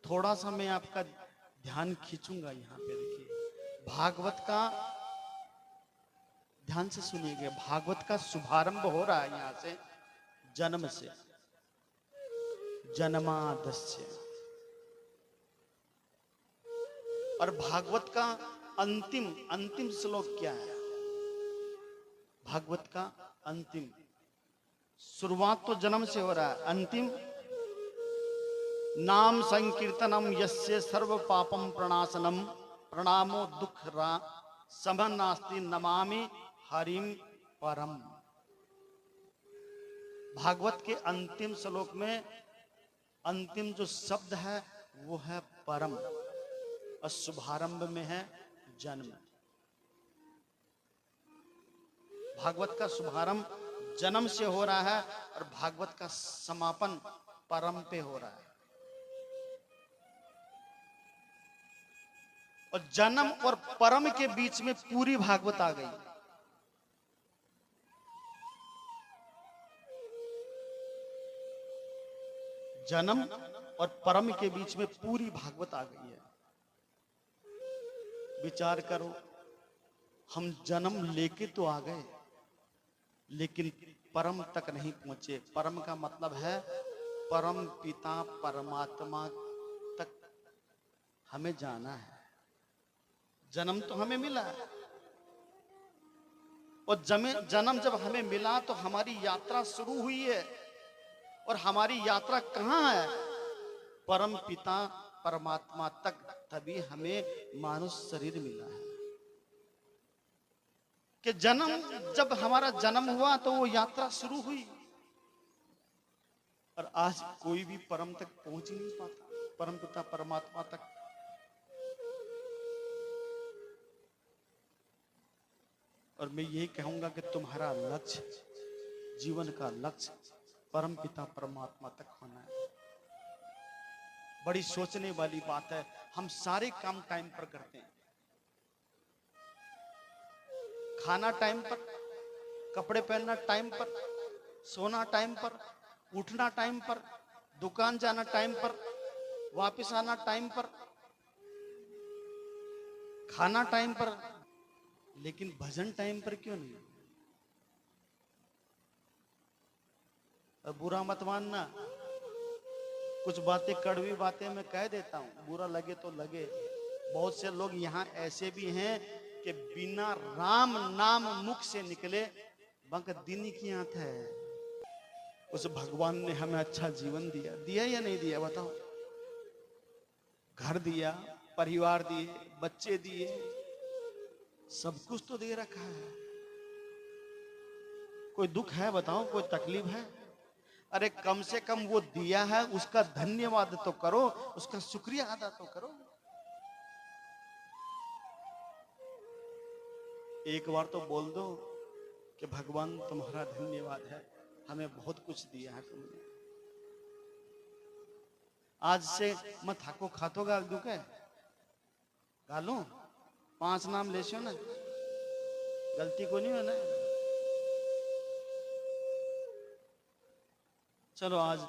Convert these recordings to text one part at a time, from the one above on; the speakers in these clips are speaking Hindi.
थोड़ा सा मैं आपका ध्यान खींचूंगा यहाँ पे। देखिए भागवत का ध्यान से सुनिएगा, भागवत का शुभारंभ हो रहा है यहाँ से, जन्म से, जन्मादस्य। और भागवत का अंतिम अंतिम श्लोक क्या है? भागवत का अंतिम, शुरुआत तो जन्म से हो रहा है, अंतिम नाम संकीर्तनम यस्य सर्व पापम प्रणाशनम प्रणामो दुख रा समन नास्ति नमामि हरिम परम। भागवत के अंतिम श्लोक में अंतिम जो शब्द है वो है परम, और शुभारंभ में है जन्म। भागवत का शुभारंभ जन्म से हो रहा है और भागवत का समापन परम पे हो रहा है। और जन्म और परम के बीच में पूरी भागवत आ गई। जन्म और परम के बीच में पूरी भागवत आ गई है। विचार करो, हम जन्म लेके तो आ गए लेकिन परम तक नहीं पहुंचे। परम का मतलब है परम पिता परमात्मा तक हमें जाना है। जन्म तो हमें मिला है, और जन्म जब हमें मिला तो हमारी यात्रा शुरू हुई है। और हमारी यात्रा कहाँ है? परम पिता परमात्मा तक। तभी हमें मानुष शरीर मिला है। कि जन्म, जब हमारा जन्म हुआ तो वो यात्रा शुरू हुई, और आज कोई भी परम तक पहुंच ही नहीं पाता, परम पिता परमात्मा तक। और मैं यही कहूंगा कि तुम्हारा लक्ष्य, जीवन का लक्ष्य परम पिता परमात्मा तक होना है। बड़ी सोचने वाली बात है। हम सारे काम टाइम पर करते हैं, खाना टाइम पर, कपड़े पहनना टाइम पर, सोना टाइम पर, उठना टाइम पर, दुकान जाना टाइम पर, वापस आना टाइम पर, खाना टाइम पर, लेकिन भजन टाइम पर क्यों नहीं? और बुरा मत मानना, कुछ बातें, कड़वी बातें मैं कह देता हूं, बुरा लगे तो लगे। बहुत से लोग यहाँ ऐसे भी हैं कि बिना राम नाम मुख से निकले बंक दिन की आंत है। उस भगवान ने हमें अच्छा जीवन दिया, दिया या नहीं दिया बताओ? घर दिया, परिवार दिए, बच्चे दिए, सब कुछ तो दे रखा है। कोई दुख है बताओ? कोई तकलीफ है? अरे कम से कम वो दिया है उसका धन्यवाद तो करो, उसका शुक्रिया अदा तो करो। एक बार तो बोल दो कि भगवान तुम्हारा धन्यवाद है, हमें बहुत कुछ दिया है तुमने। आज से मत हाको खातो गाल दुखे गालू 5 नाम ले ना, गलती को नहीं है ना। चलो आज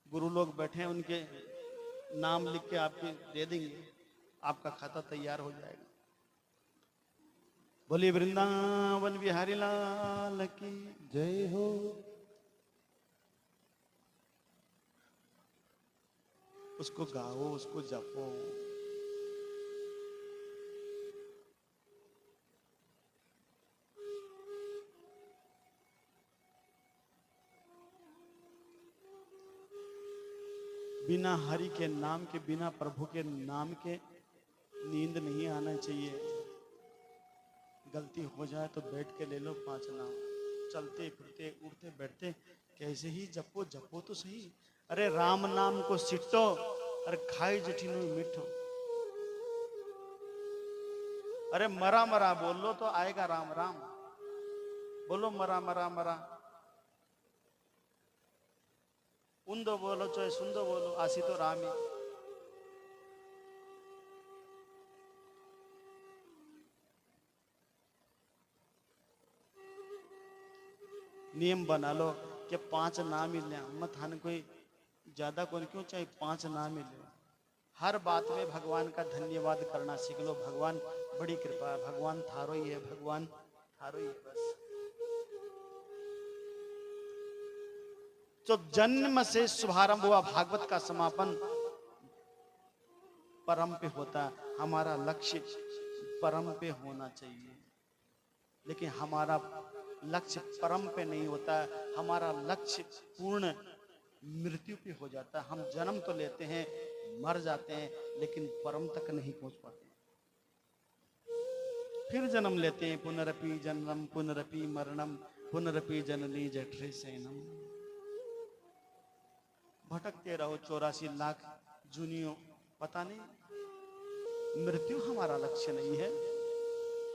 गुरु लोग बैठे हैं, उनके नाम लिख के आपके दे देंगे, आपका खाता तैयार हो जाएगा। बोलिए वृंदावन बिहारी लाल की जय हो। उसको गाओ, उसको जपो। बिना हरि के नाम के, बिना प्रभु के नाम के नींद नहीं आना चाहिए। गलती हो जाए तो बैठ के ले लो 5 नाम, चलते फिरते उठते बैठते कैसे ही जपो, जपो तो सही। अरे राम नाम को सिटो, अरे खाई जठिनो मिठो। अरे मरा मरा बोल लो तो आएगा राम राम। बोलो मरा मरा मरा, उन्दो बोलो चाहे सुंदो बोलो, आसी तो राम ही। नियम बना लो कि 5 नाम ही ले, मत हन कोई ज्यादा कौन क्यों चाहे 5 ना मिले, हर बात में भगवान का धन्यवाद करना सीख लो। भगवान बड़ी कृपा है, भगवान थारो ही है, भगवान थारो ही है बस। तो जन्म से शुभारंभ हुआ, भागवत का समापन परम पे होता है। हमारा लक्ष्य परम पे होना चाहिए, लेकिन हमारा लक्ष्य परम पे नहीं होता है। हमारा लक्ष्य पूर्ण मृत्यु पे हो जाता है। हम जन्म तो लेते हैं, मर जाते हैं, लेकिन परम तक नहीं पहुंच पाते। फिर जन्म लेते हैं, पुनरपि जन्मम पुनरपि मरणम पुनरपि जननी जठरे सैनम। भटकते रहो 84 लाख जूनियों, पता नहीं। मृत्यु हमारा लक्ष्य नहीं है,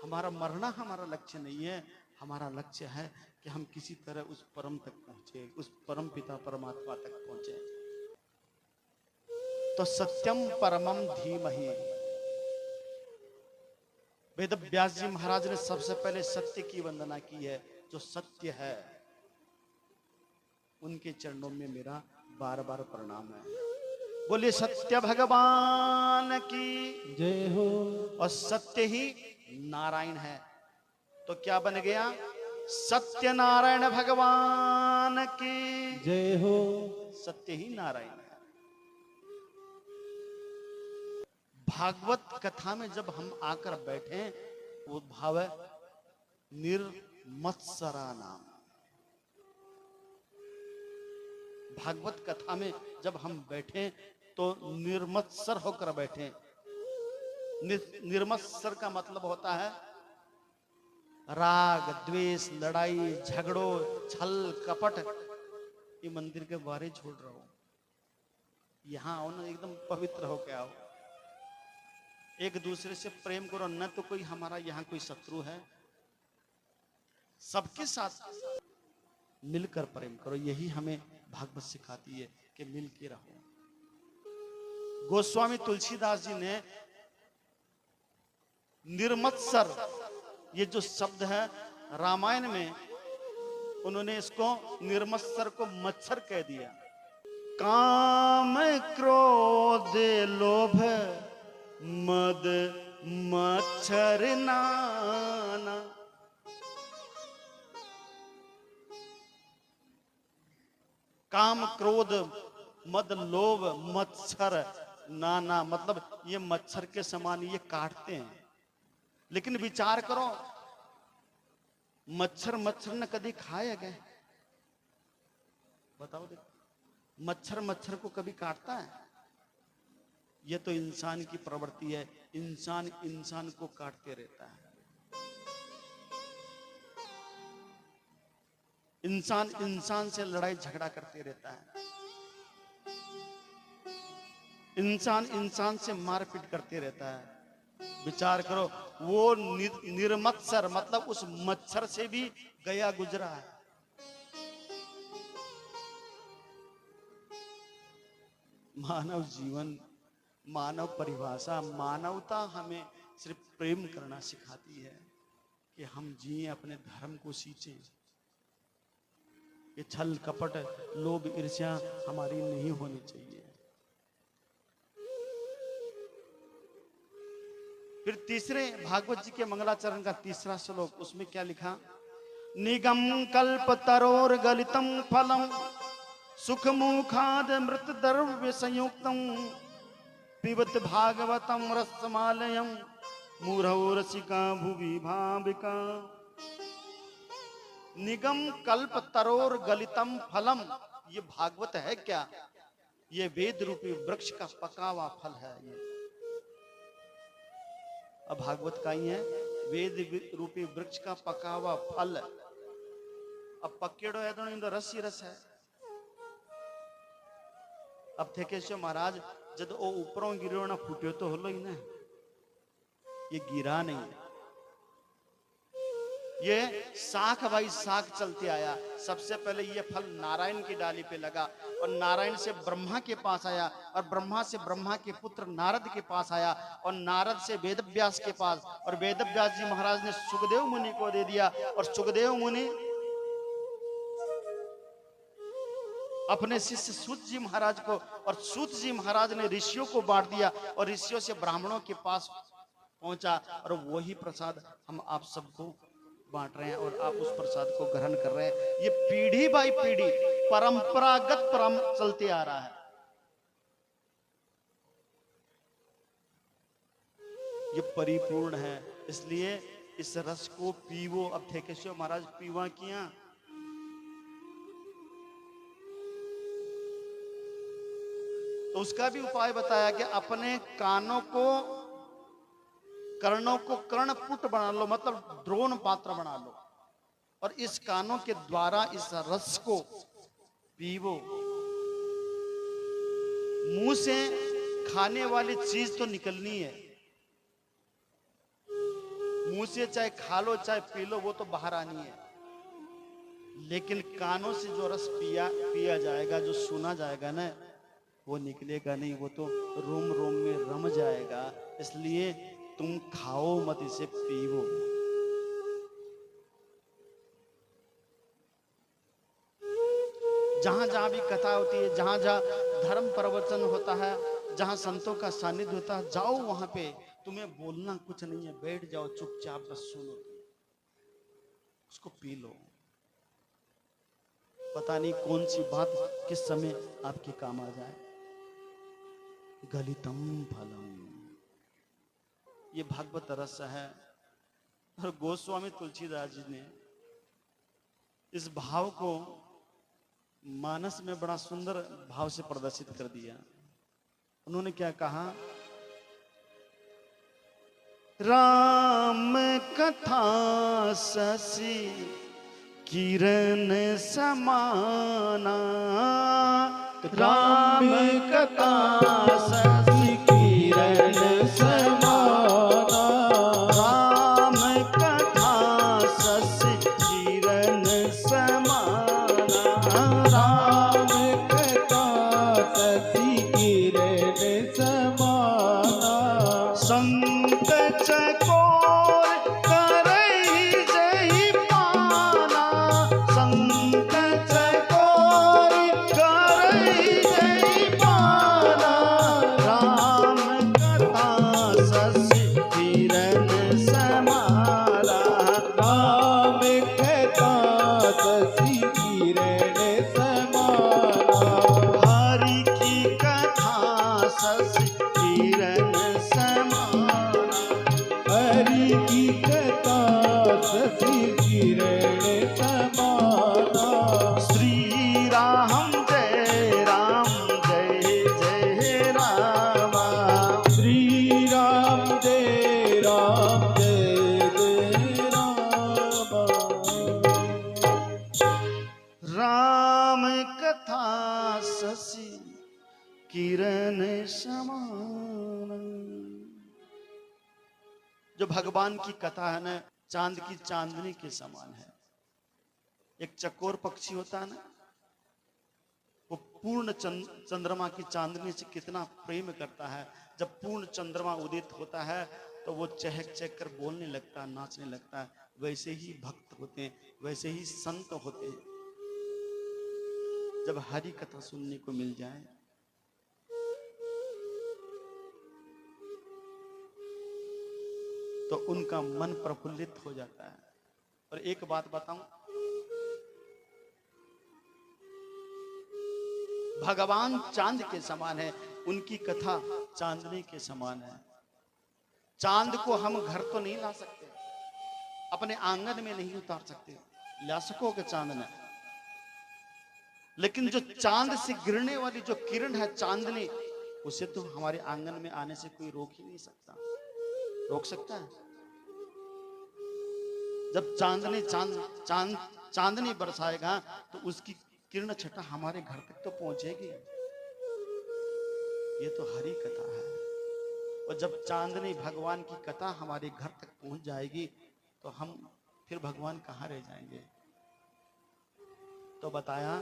हमारा मरना हमारा लक्ष्य नहीं है। हमारा लक्ष्य है कि हम किसी तरह उस परम तक पहुंचे, उस परम पिता परमात्मा तक पहुंचे। तो सत्यम परमम धीमहि। वेद व्यास जी महाराज ने सबसे पहले सत्य की वंदना की है। जो सत्य है उनके चरणों में मेरा बार बार प्रणाम है। बोलिए सत्य भगवान की जय हो। और सत्य ही नारायण है। तो क्या बन गया? सत्य नारायण भगवान की जय हो। सत्य ही नारायण है। भागवत कथा में जब हम आकर बैठे, वो भाव है निर्मत्सरा नाम। भागवत कथा में जब हम बैठे तो निर्मत्सर होकर बैठे। निर्मत्सर का मतलब होता है राग द्वेष, लड़ाई झगड़ों, छल कपट। ये मंदिर के बारे छोड़ रहा हूं, यहां आओ ना, एकदम पवित्र होके आओ। एक दूसरे से प्रेम करो, न तो कोई हमारा यहाँ कोई शत्रु है। सबके साथ मिलकर प्रेम करो। यही हमें भागवत सिखाती है कि मिल के रहो। गोस्वामी तुलसीदास जी ने निर्मत्सर ये जो शब्द है रामायण में, उन्होंने इसको निर्मत्सर को मच्छर कह दिया। काम क्रोध लोभ मद मच्छर नाना। काम क्रोध मद लोभ मच्छर नाना, मतलब ये मच्छर के समान ये काटते हैं। लेकिन विचार करो, मच्छर मच्छर ने कभी खाया गया? बताओ देखो, मच्छर मच्छर को कभी काटता है? ये तो इंसान की प्रवृत्ति है, इंसान इंसान को काटते रहता है। इंसान इंसान से लड़ाई झगड़ा करते रहता है। इंसान इंसान से मारपीट करते रहता है। विचार करो, वो निर्मत्सर मतलब उस मच्छर से भी गया गुजरा है। मानव जीवन, मानव परिभाषा, मानवता हमें सिर्फ प्रेम करना सिखाती है कि हम जिए, अपने धर्म को सींचे। ये छल कपट लोभ ईर्ष्या हमारी नहीं होनी चाहिए। फिर तीसरे भागवत जी के मंगलाचरण का तीसरा श्लोक, उसमें क्या लिखा? निगम कल्प तरोर गलितम फलम सुख मुखाद मृत द्रव्य संयुक्तम पिबत भागवतम रसमालयम मूढ़ो रसिका भुवि भाविका। निगम कल्प तरोर गलितम फलम, ये भागवत है क्या? ये वेद रूपी वृक्ष का पका हुआ फल है। ये अब भागवत का ही है, वेद रूपी वृक्ष का पका हुआ फल। अब पक्केड़ो है तो इंदो रस ही रस है। अब थे केशव महाराज जब वो ऊपरों गिरो ना फूटियो तो होलो ही ना, ये गिरा नहीं, ये शाख भाई शाख चलते आया। सबसे पहले ये फल नारायण की डाली पे लगा और नारायण से ब्रह्मा के पास आया और ब्रह्मा से ब्रह्मा के पुत्र नारद के पास आया और नारद से वेदव्यास के पास, और वेदव्यास जी महाराज ने सुखदेव मुनि को दे दिया और सुखदेव मुनि अपने शिष्य सूत जी महाराज को, और सूत जी महाराज ने ऋषियों को बांट दिया और ऋषियों से ब्राह्मणों के पास पहुंचा, और वही प्रसाद हम आप सबको बांट रहे हैं और आप उस प्रसाद को ग्रहण कर रहे हैं। ये पीढ़ी बाई पीढ़ी परंपरागत परम चलते आ रहा है। ये परिपूर्ण है, इसलिए इस रस को पीवो। अब ठेकेश्वर महाराज पीवा किया, तो उसका भी उपाय बताया कि अपने कानों को, कर्णों को कर्णपुट बना लो, मतलब द्रोण पात्र बना लो, और इस कानों के द्वारा इस रस को पीवो। मुंह से खाने वाली चीज तो निकलनी है, मुंह से चाहे खा लो चाहे पी लो, वो तो बाहर आनी है, लेकिन कानों से जो रस पिया जाएगा, जो सुना जाएगा ना, वो निकलेगा नहीं, वो तो रोम रोम में रम जाएगा। इसलिए तुम खाओ मत, इसे पीवो। जहां जहां भी कथा होती है, जहां जहां धर्म प्रवचन होता है, जहां संतों का सानिध्य होता है, जाओ वहां पे। तुम्हें बोलना कुछ नहीं है, बैठ जाओ चुपचाप, बस सुनो, उसको पी लो। पता नहीं कौन सी बात किस समय आपके काम आ जाए। गलितम फलम, ये भागवत रस है। और गोस्वामी तुलसीदास जी ने इस भाव को मानस में बड़ा सुंदर भाव से प्रदर्शित कर दिया। उन्होंने क्या कहा? राम कथा शशि किरण समाना, राम कथा शशि किरण समाना, राम कथा शशि किरण समाना, राम कथा शशि किरण समाना, संत चकोर करई जहि पाना, संत चकोर करई जहि पाना, राम कथा शशि किरण समाना, राम कथा शशि किरण समाना, हरि की कथा शशि किरण समाना, हरि की कथा शशि किरण समाना, श्री राम जय जय राम, श्री राम जय जय राम, राम कथा शशि किरण समाना। जो भगवान की कथा है ना, चांद की चांदनी के समान है। एक चकोर पक्षी होता है ना, वो पूर्ण चंद्रमा की चांदनी से कितना प्रेम करता है। जब पूर्ण चंद्रमा उदित होता है तो वो चहक चहक कर बोलने लगता है, नाचने लगता है। वैसे ही भक्त होते हैं, वैसे ही संत होते हैं। जब हरि कथा सुनने को मिल जाए तो उनका मन प्रफुल्लित हो जाता है। और एक बात बताऊं, भगवान चांद के समान है, उनकी कथा चांदनी के समान है। चांद को हम घर तो नहीं ला सकते, अपने आंगन में नहीं उतार सकते, ला सकोगे चांद ने, लेकिन जो चांद से गिरने वाली जो किरण है चांदनी, उसे तो हमारे आंगन में आने से कोई रोक ही नहीं सकता। रोक सकता है? जब चांदनी बरसाएगा तो उसकी किरण छटा हमारे घर तक तो पहुंचेगी। ये तो हरि कथा है। और जब चांदनी भगवान की कथा हमारे घर तक पहुंच जाएगी तो हम फिर भगवान कहाँ रह जाएंगे। तो बताया,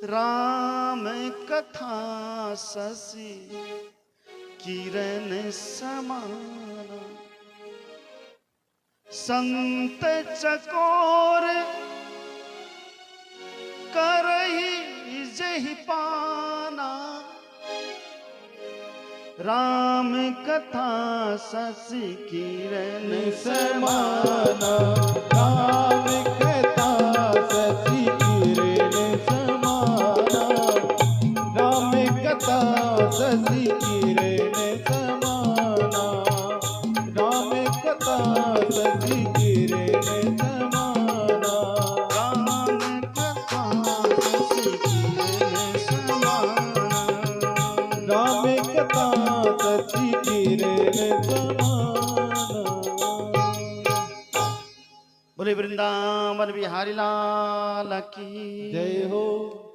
राम कथा शशि किरण समाना, संत चकोर करहि जहि ही पाना, राम कथा शशि किरण समाना, राम कथा शशि किरण समाना, राम कथा शशि किरण समाना, राम कथा शशि किरण समाना, राम कथा शशि किरण समाना, राम कथा शशि किरण समाना। बोले वृंदावन बिहारी लाल की जय हो।